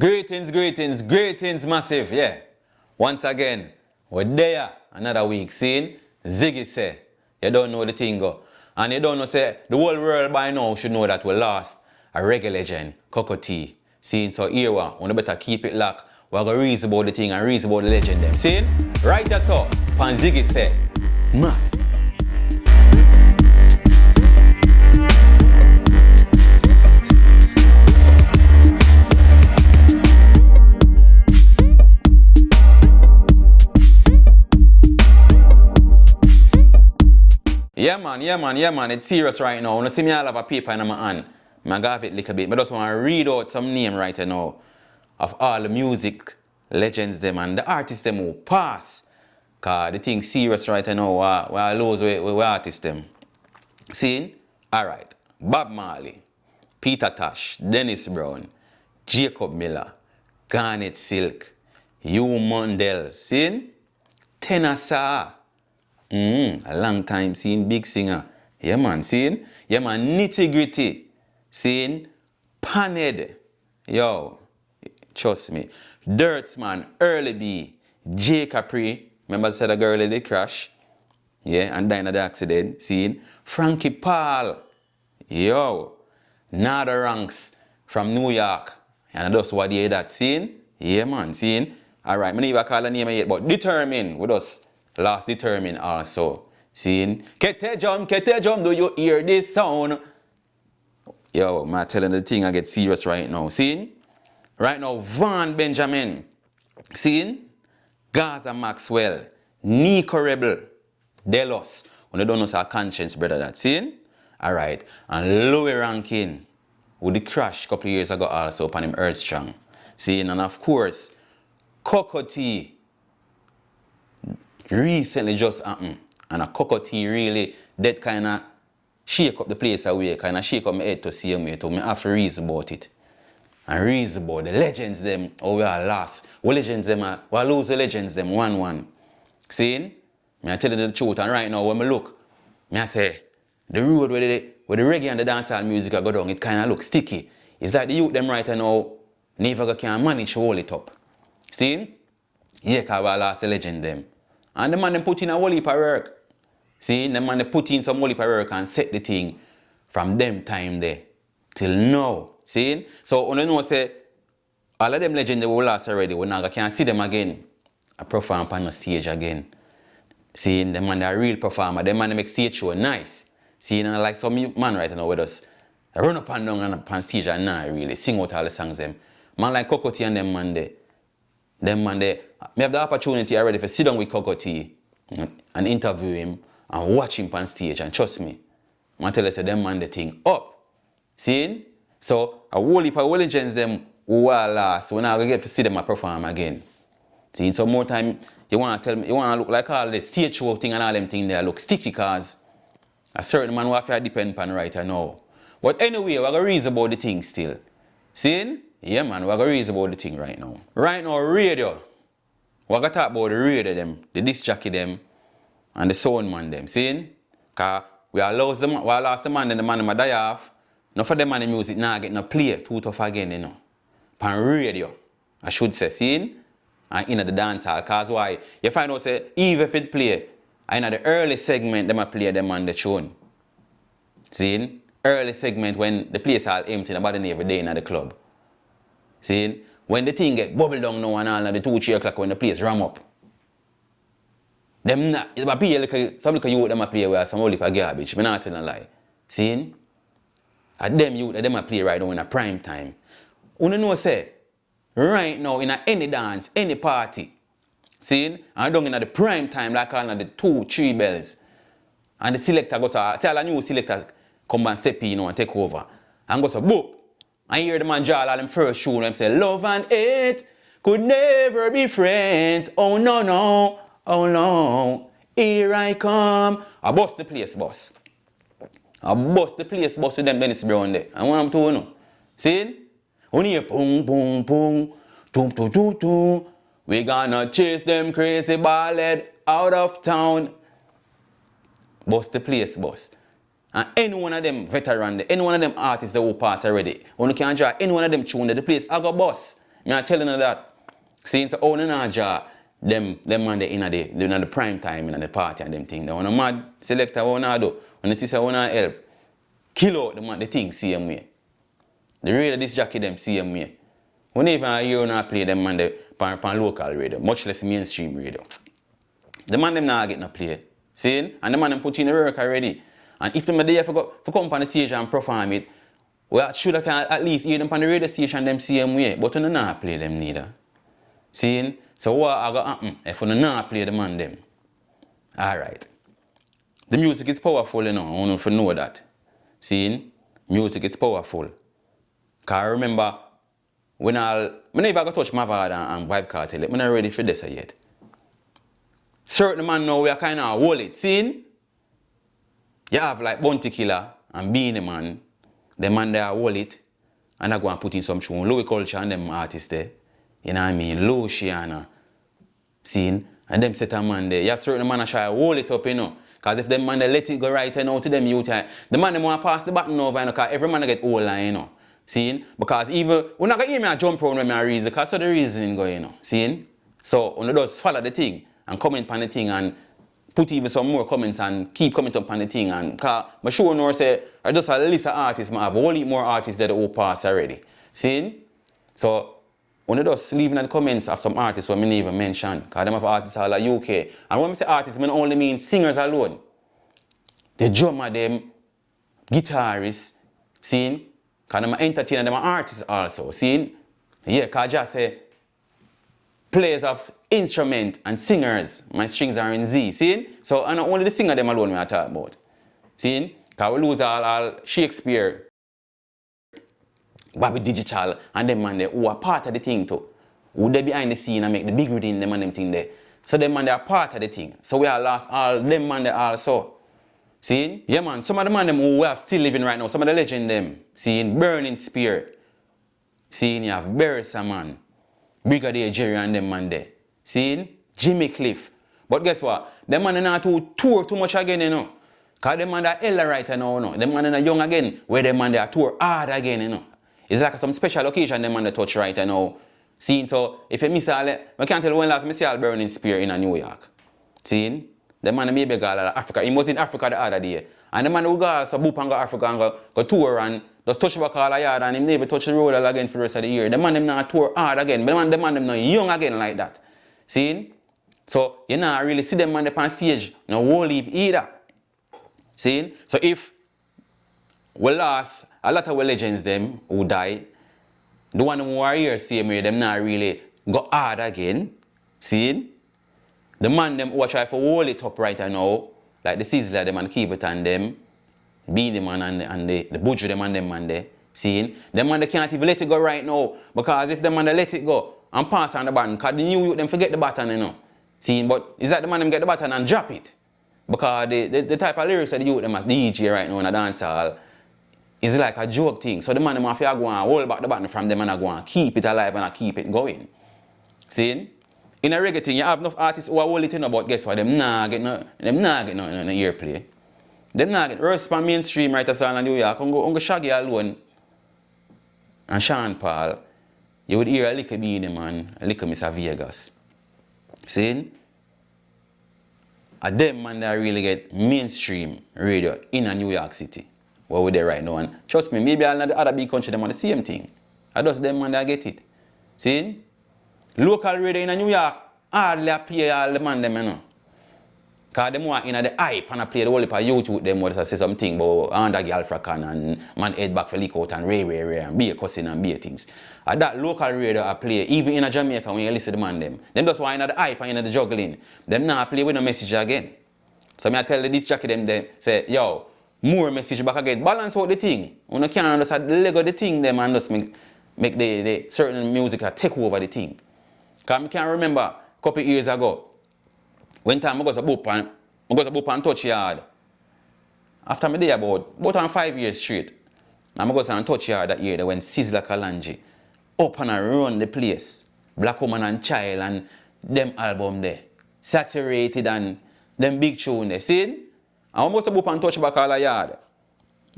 Greetings, greetings, greetings, massive, yeah. Once again, we're there, another week, seeing Ziggie Seh. You don't know the thing go. And you don't know, say, the whole world by now should know that we lost a reggae legend, Cocoa Tea. Seeing, so here we better keep it locked. We're going to reason about the thing and reason about the legend them. Seeing? Right that's all, pan Ziggie Seh. Man. Yeah man, it's serious right now. When you see me, I have a paper in my hand. I have it a little bit. I just want to read out some name right now of all the music legends them and the artists them who pass. Because the thing serious right now, we lose with artists them. See? Alright. Bob Marley, Peter Tosh, Dennis Brown, Jacob Miller, Garnet Silk, Hugh Mundell, see? Tenor a long time seeing big singer. Yeah man, seeing? Yeah man, Nitty Gritty. Seeing? Panhead. Yo, trust me. Dirtsman, Early B, J Capri. Remember I said a girl did crash? Yeah, and died in the accident. Seeing? Frankie Paul. Yo. Nada Ranks from New York. And that's what they that. Seeing? Yeah man, seeing? Alright, I never call the name yet, but Determine with us. Last Determine also. Seeing? Kete jump, do you hear this sound? Yo, man, telling the thing I get serious right now. Seeing? Right now, Van Benjamin. Seeing? Gaza Maxwell. Nico Rebel. Delos. When you don't know, it's our conscience, brother, that. Seeing? Alright. And Louis Rankin. With the crash a couple of years ago also upon him Earth Strong. Seeing? And of course, Cocoa Tea. Recently just happened. And a Cocoa Tea really, that kind of shake up the place away, kind of shake up my head to see me, to me have to reason about it. And reason about the legends them, how we are lost. We legends them, we lose the legends them, 1-1. Seeing? I tell you the truth, and right now when I look, I say, the road where the reggae and the dancehall music go down, it kind of looks sticky. It's like the youth them right now, never can manage to hold it up. Seeing? Yeah, because we lost the legend them. And the man them put in a whole heap of work. See, the man they put in some whole heap of work and set the thing from them time there till now. See? So when you know say all of them legends they will lost already, we now can see them again. I perform on the stage again. See, the man they are real performer, the man they make stage show nice. See, and like some man right now with us. I run up and down and up on stage and now really sing out all the songs them. Man like Cocoa Tea and them man they. Them man they, I have the opportunity already to sit down with Cocoa Tea and interview him and watch him on stage. And trust me, I tell you, say them man the thing up. See? So a whole heap of legends them who are lost. We're not going to get to see them perform again. See? So more time, you want to tell me, you want to look like all the stage show thing and all them things there look sticky because a certain man will have to depend on right now. But anyway, we're going to reason about the thing still. See? Yeah man, we're going to reason about the thing right now. Right now, radio. We're going to talk about the radio them, the disc jockey them, and the sound man them. See? Because we lost the man and the man die off. Now for them man the music now get no play too tough again, you know. Pan radio, I should say, see? And in the dancehall. Because why? You find out say, even if it play, in the early segment, them play them on the tune. See? Early segment when the place all empty, nobody every day in the club. See, when the thing get bubble down now and all at the 2-3 o'clock when the place ram up. Them not, it's a some little youth them a play where some whole heap of garbage, I'm not telling a lie. See? At them youth, them a play right now in a prime time. You know say, right now in any dance, any party, see? And down in the prime time like all the 2-3 bells. And the selector goes, say all a new selector come and step in and take over. And goes, boop. I hear the man draw all them first tune and say, love and hate could never be friends. Oh no, no, oh no, here I come. I bust the place, boss. I bust the place, boss with them Dennis Brown there. I want them to know. See? Only hear boom, boom, boom, toom, toom, toom, toom. We gonna chase them crazy ballad out of town. Bust the place, boss. And any one of them veteran, any one of them artists that will pass already, when you can draw any one of them tune the place, I go boss. Me I telling you that. Since so own and jar them man they in the prime time in the party and them thing. They wanna mad selector wanna do. When the sister wanna help. Kill out the thing same way. The radio this jacket them same way. We never hear or play them man they pan local radio, much less mainstream radio. The man them not get no play. See? And the man them put in the work already. And if them there for come on the stage and perform it, well should I can at least hear them on the radio station them same way. But we not play them neither. See? So what I got happen if we not play the man them? Alright. The music is powerful, you know. I want you to know that. See? Music is powerful. Cause I remember when I never got touch Mavard and Vibe Cartel, I'm not ready for this yet. Certain man now we are kind of hold it. See? You have like Bounty Killer and Beanie Man. The man there hold it. And I go and put in some tune. Louis Culture and them artists there. You know what I mean? Luciana. See? And them set a man there. You have certain man that try to hold it up, you know. Because if them man they let it go right now to them youth, the man they want to pass the button over, you know, because every man get old line, you know. See? Because even, we're not going to hear me a jump around when I reason, because so the reasoning going, you know. See? So, when you just follow the thing and comment on the thing and put even some more comments and keep commenting on the thing. And because I'm sure you say, I just a list of artists, I have a whole heap more artists that will pass already. See? So, when you just leave in the comments of some artists what I never mention, because them have artists all like UK. And when I say artists, I don't only mean singers alone. The drummer them, guitarists, see? Because I'm entertainer, them are artists also, see? Yeah, because I just say, players of instrument and singers, my strings are in Z, see? So, and not only the singer them alone I talk about. See? Because we lose all Shakespeare, Bobby Digital, and them man there who are part of the thing too. Who they behind the scene and make the big reading them and them thing there. So them man they are part of the thing. So we are lost all them man there also. See? Yeah man, some of the man them who we have still living right now, some of the legend them. See? Burning Spear. See? You have Bersa man. Brigadier Jerry and them man there. See? Jimmy Cliff. But guess what? Them man not to tour too much again, you know. Because them man they are elder right now, you know. Them man are young again, where them man they are tour hard again, you know. It's like some special occasion them man they touch right now. See? So if you miss all I can't tell when last I see all Burning Spear in New York. See? The man maybe go to Africa. He was in Africa the other day. And the man who go so boop and go Africa and go tour and just touch back all the yard and him never touch the road again for the rest of the year. The man them not tour hard again. But the man them not young again like that. See? So you not really see them man up on stage. No won't leave either. See? So if we lost a lot of our legends them who died, the one who are here same way, them not really go hard again. See? The man them who try to hold it up right now, like the Sizzler them and keep it on them, Beanie Man and the Budgie them and them man there, seeing? Them man they can't even let it go right now, because if them man they let it go and pass on the button, because the new youth them forget the button, you know. Seeing? But is that the man them get the button and drop it? Because the type of lyrics that the youth them at DJ right now in a dancehall is like a joke thing. So the man them have to go and hold back the button from them and go and keep it alive and keep it going. Seeing? In a reggae thing, you have enough artists who are holding it in, but guess what? Them not get no airplay. Them not get rest from mainstream right as in New York. Uncle Shaggy alone and Sean Paul, you would hear a little Beanie Man, a little Mr. Vegas. See? And them man that really get mainstream radio in a New York City. Where we're there right now. And trust me, maybe all the other big country them are the same thing. I just them man that get it. See? Local radio in New York hardly play all the man them, you know. Because them want in the hype and play the whole heap of youth with them where they say something about under girl fracan and man head back for lick out and ray and be a cussing and be a things. And that local radio I play, even in Jamaica when you listen to the man them just want in the hype and in the juggling. Them not play with no message again. So I tell this jacket them say, yo, more message back again. Balance out the thing. You can't just leg of the thing them and just make the certain music take over the thing. Because I can remember a couple of years ago, when time I go to boop and touch yard. After me there about 5 years straight, I go to touch yard that year when Sizzler Kalanji up and run the place. Black Woman and Child and them album there. Saturated and them big tune there. See? And I go to boop and touch back all the yard.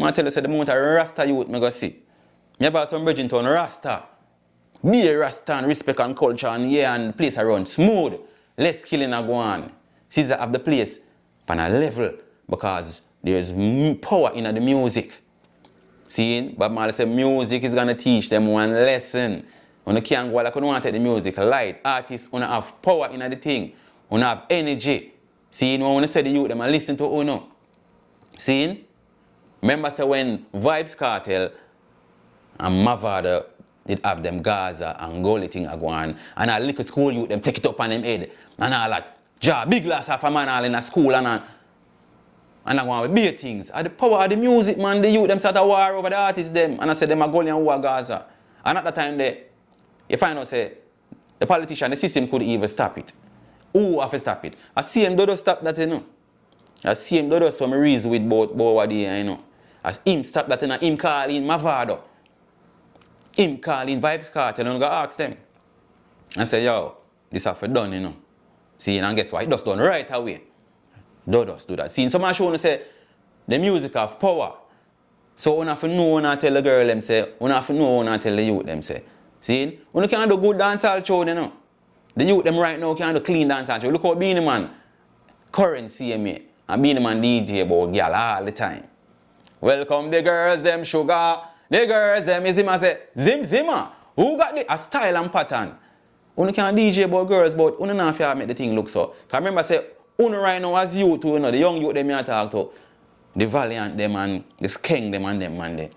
I tell you, the moment I Rasta youth I go see. I bought some Bridgington Rasta. Be a Rasta and respect and culture and yeah, and the place around smooth. Less killing a go on. Caesar have the place on a level because there's power in the music. See, Bob Marley said music is gonna teach them one lesson. When you can't go like you want to take the music light, artists wanna have power in the thing, wanna have energy. See, when you say the youth them and listen to Uno. See? Remember say when Vibes Cartel and Mavado did have them Gaza and Gully thing a go on, and a little school youth them take it up on them head and all that. Ja, big glass of a man all in a school and I want to be things. And the power of the music, man, the youth them start a war over the artists them. And I said them a Gully and who a Gaza. And at that time there, you find out say the politician, the system could even stop it. Who have to stop it? I see him do stop that, you know. I see him do some reason with both what they, you know. As him stop that, you know, him call in Mavado. Him call in Vibes Cartel and go ask them. And say, yo, this have to done, you know. See, and guess what? It just done right away. Don't do that. See, some of show say the music have power. So you have to know when I tell the girl them say, you have to know when I tell the youth them say. See, you can't do good dancehall show, you know. The youth them right now can't do clean dancehall show. Look how Beenie Man current CMA and Beenie Man DJ about girl all the time. Welcome the girls them sugar. The girls them is him I say Zim Zimmer. Who got a style and pattern? You can't DJ about girls, but you don't have to make the thing look so. Because remember say, you right now as youth, you know, the young youth them you talk to, the Valiant them and the Skeng them and them man there.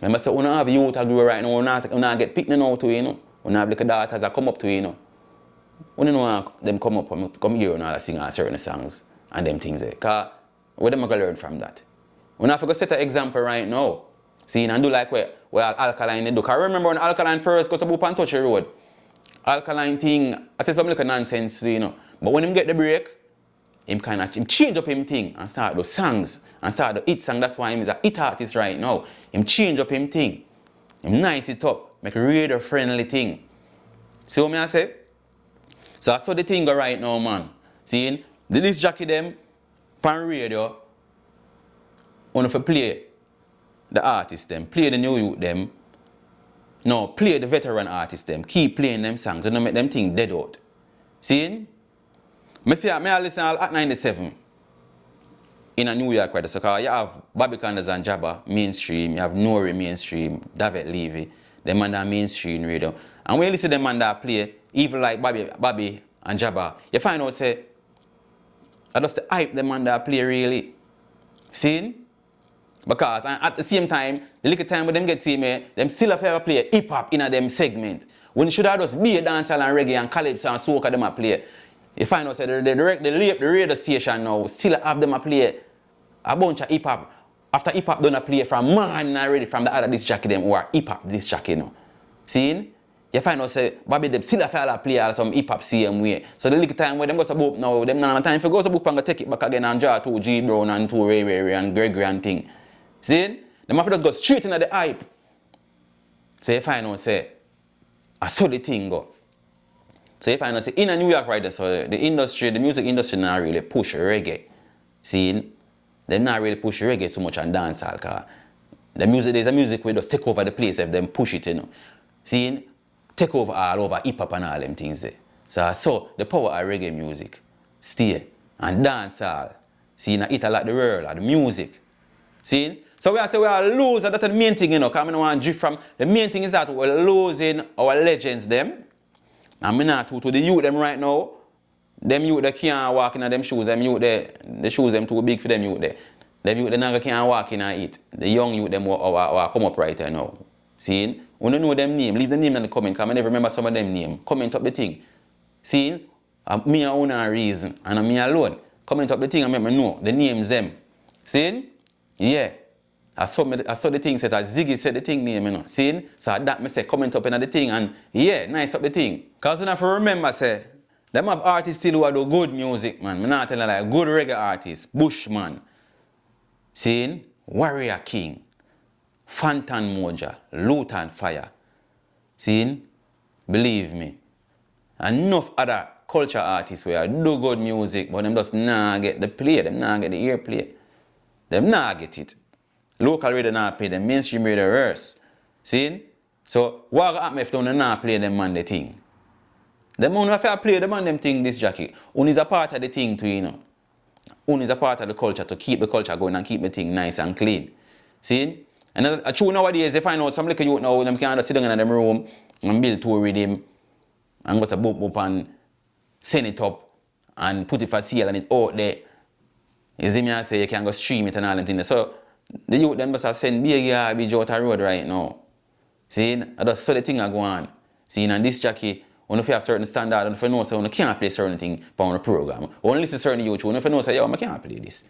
Remember say, you don't have youth that grow right now, you don't get picked now to you know. You don't have little daughters that come up to you know. You don't know them come here and all sing certain songs and them things there. Because what them going to learn from that? You have to go set an example right now. See, and do like where Alkaline they do. Because I remember when Alkaline first goes up and touch the road. Alkaline thing, I say something like nonsense, you know. But when him get the break, him change up him thing and start those songs and start the hit song. That's why him is a hit artist right now. Him change up him thing. Him nice it up, make a radio friendly thing. See what I say? So I saw the thing go right now, man. See, the disc jockey them pan radio, want to play the artist them, play the new youth them. No, play the veteran artists them. Keep playing them songs. Don't make them thing dead out. See? I listen at 97 in a New York radio. So you have Bobby Candace and Jabba mainstream. You have Nori mainstream. David Levy. Them man that mainstream radio. And when you listen to them man that play, even like Bobby and Jabba, you find out say I just the hype them man that play really. See? Because at the same time, the little time when them get see me, them still have to play hip-hop in a them segment. When should I just be a dancehall and reggae and calypso and soca them a play. You find out say the radio station now still have them a play a bunch of hip-hop. After hip-hop done a play from man already from the other disc jockey them who are hip-hop disc jockey now. See? You find out say Bobby them still have to play some hip-hop same way. So the little time when them go to book now, them not time for go to book and go take it back again and draw 2 G Brown and 2 Ray and Gregory and thing. See? Them have to just go straight into the hype. So you find out say, I saw the thing go. So you find out say, in a New York right there, so the music industry not really push reggae. See? They not really push reggae so much on dancehall, cause there's a music where just take over the place if them push it, you know. See? Take over all over hip-hop and all them things there. So I saw the power of reggae music stay and dancehall. See? Now it a lot the world, the music. See? So we are losing, that's the main thing, you know, because I don't want to drift from, the main thing is that we're losing our legends them. And I'm not to the youth them right now. Them youth that can't walk in them shoes, them youth the shoes them too big for them youth there. Them youth that can't walk in and eat. The young youth them will come up right now. See? When you know them name, leave the name in the comment, because I never remember some of them name. Comment up the thing. See? Me own a reason, and me alone. Comment up the thing and make me know the names them. See? Yeah. I saw the thing said that Ziggie said the thing name, you know. See? So that me say comment up in the thing and yeah, nice up the thing. Cause you have to remember say, them have artists still who do good music, man. Me not telling like good reggae artists, Bushman. See? Warrior King, Phantom Moja, Lutan Fire. See? Believe me. Enough other culture artists where do good music, but them just not get the play, them not get the airplay. Them not get it. Local radio not pay them, mainstream radio worse. See? So what happen if you not play them man the thing? The man if you play the man them thing this Jackie. Un is a part of the thing too, you know. Un is a part of the culture to keep the culture going and keep the thing nice and clean. See? And a true nowadays they find out some little youth now them can't sit down in them room and build tour with him and go to boop and send it up and put it for sale and it out there. You see me I say you can go stream it and all them things. So the youth them must have send big garbage out the road right now. See? I just saw the thing I go on. See, and this Jackie, when you have certain standard, and if you know so you can't play certain thing on the program. Or listen to certain YouTube, and if you know say, yo, I can't play this.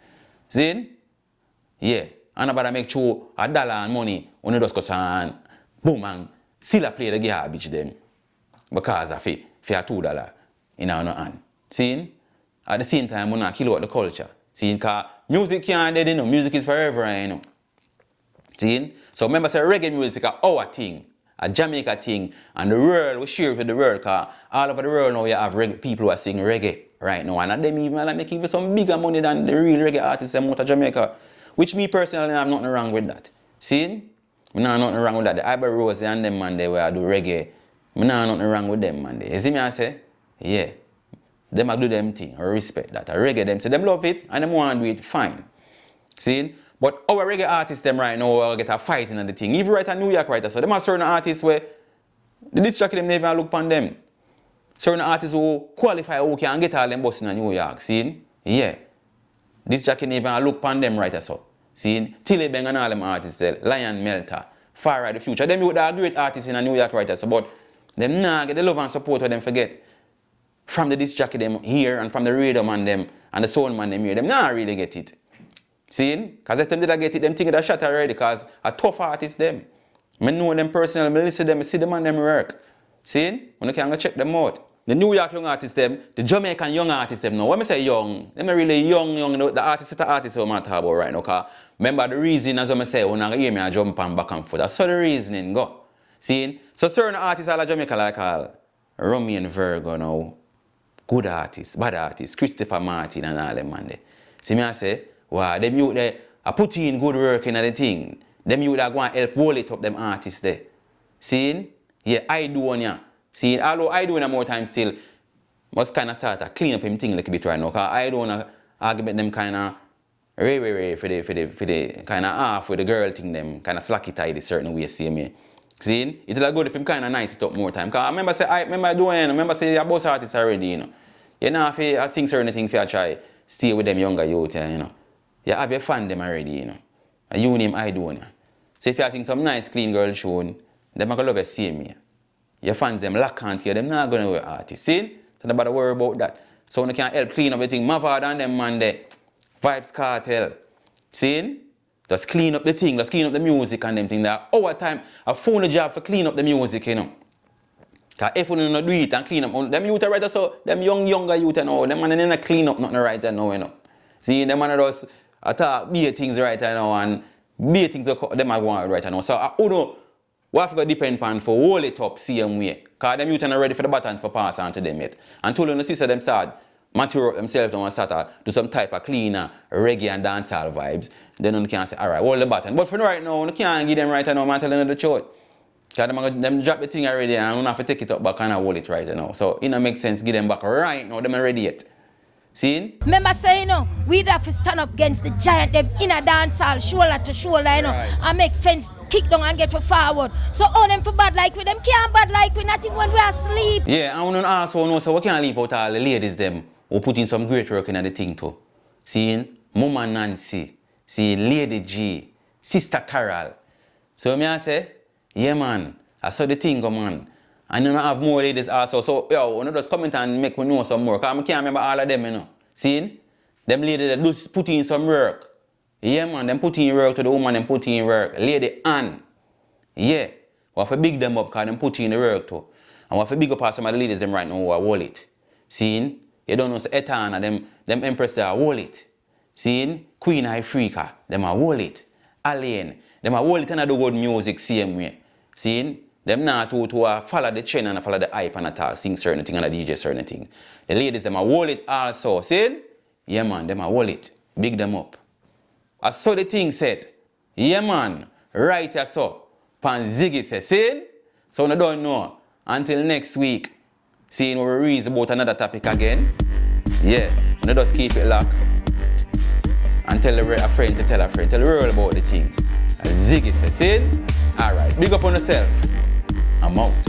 See? Yeah. And about to make sure $1 and money when you just go and boom and still play the garbage them. Because of it, for $2 in our hand. See? At the same time, we not kill out the culture. See? Because music can't dead, you know. Music is forever, you know. See? So remember, say reggae music is our thing, a Jamaica thing, and the world, we share it with the world, because all over the world now you have people who are singing reggae right now, and them even like making some bigger money than the real reggae artists out of Jamaica, which me personally have nothing wrong with that. See? I have nothing wrong with that. The Iber Rose and them man they where I do reggae, I have nothing wrong with them man. You see me I say? Yeah. Them I do them thing, I respect that. I reggae them, so them love it, and them want to do it fine. See? But our reggae artists them right now will get a fight in the thing. If you write a New York writer, so them are certain artists where the district them never look upon them. Certain artists who qualify who can get all them bus in New York. See? Yeah. This jacket never look upon them right so. See? Skillibeng and all them artists, Lion Melter, Far Right the Future. Them would are great artists in a New York writer so, but them nah get the love and support what them forget. From the disc jacket them here and from the radio man them and the sound man them here, them nah really get it. See? Because if them did get it, them think that shot already because a tough artist them. I know them personally, I listen to them, I see them and them work. See? When you can go check them out. The New York young artists them, the Jamaican young artists them now. When I say young, them are really young, you know, the artists who I'm talking about right now. Because remember the reason as I say, when I hear me I jump and back and forth. That's so the reasoning go. See? So certain artists all of Jamaica like all Rummy and Virgo now. Good artists, bad artists, Christopher Martin and all them man there. See me I say, wow, them youth there are put in good work in the thing. Them youth that go and help hold it up them artists there. See? Yeah, I do on ya. See, although I do in a more time still, must kind of start to clean up him thing a little bit right now. Because I don't want to argument them kind of for the kind of half with the girl thing them, kind of slacky tidy certain way, see me. See? It's like good if him kind of nice it up more time. Because I remember say you're boss artists already, you know. You know, if you sing certain things for you try, stay with them younger youth, you know. You have your fan them already, you know. And you name I do, you know. So if you think some nice clean girl tune, them are going to love you same me. Your fans them lock can't hear them not going to be artists. See? So nobody worry about that. So when you can help clean up everything, Mavard and them man there. Vibes Cartel. See? Just clean up the thing, just clean up the music and them thing. That our time, I found a job for clean up the music, you know. Because if you don't do it and clean up, them youth are right so, them younger youth you know, them man they not clean up nothing right now, you know. See, them man just attack be things right now and be things them are going right now. So I don't know. We have to depend upon for hold it up same way. Because them youth are not ready for the baton for pass on to them yet. Until you see them start mature up themselves and start to do some type of cleaner, reggae and dancehall vibes, then you can say, alright, hold the baton. But for right now, you can't give them right now, I'm telling you the truth. Because them drop the thing already and you have to take it up back and hold it right now. So it don't make sense give them back right now, them are ready yet. See? Remember saying, you know, we'd have to stand up against the giant, them in a dancehall, shoulder to shoulder, you know, right. And make fence kick down and get forward. So all them for bad like with them can't bad like with nothing when we are asleep. Yeah, I want to also know, so we can't leave out all the ladies them who put in some great work in the thing too. Seeing Mama Nancy, seeing Lady G, Sister Carol. So me I say, yeah man, I saw the thing go man. And you know have more ladies also. So yo, you know just comment and make me know some more. Because I can't remember all of them, you know. See? Them ladies that do put in some work. Yeah man, them put in work to the woman, them put in work. Lady Ann. Yeah. We have to big them up because them put in the work too. And we have to big up some of the ladies them right now who are wallet. See? You don't know so Etana, them Empress they are wallet. See? Queen Ifrica, them are wallet. Alien, them are wallet and do good music same way. See? Them not to follow the trend and follow the hype and attack, sing certain thing and DJ certain thing. The ladies, them are wallet also. See? Yeah man, them are wallet. Big them up. I saw the thing said. Yeah man, right here so. Pan Ziggie Seh. See? So I don't know. Until next week, seeing what we reason about another topic again. Yeah, I just keep it locked. And tell a friend to tell a friend. Tell the world about the thing. Ziggie Seh, see? Alright, big up on yourself. I'm out.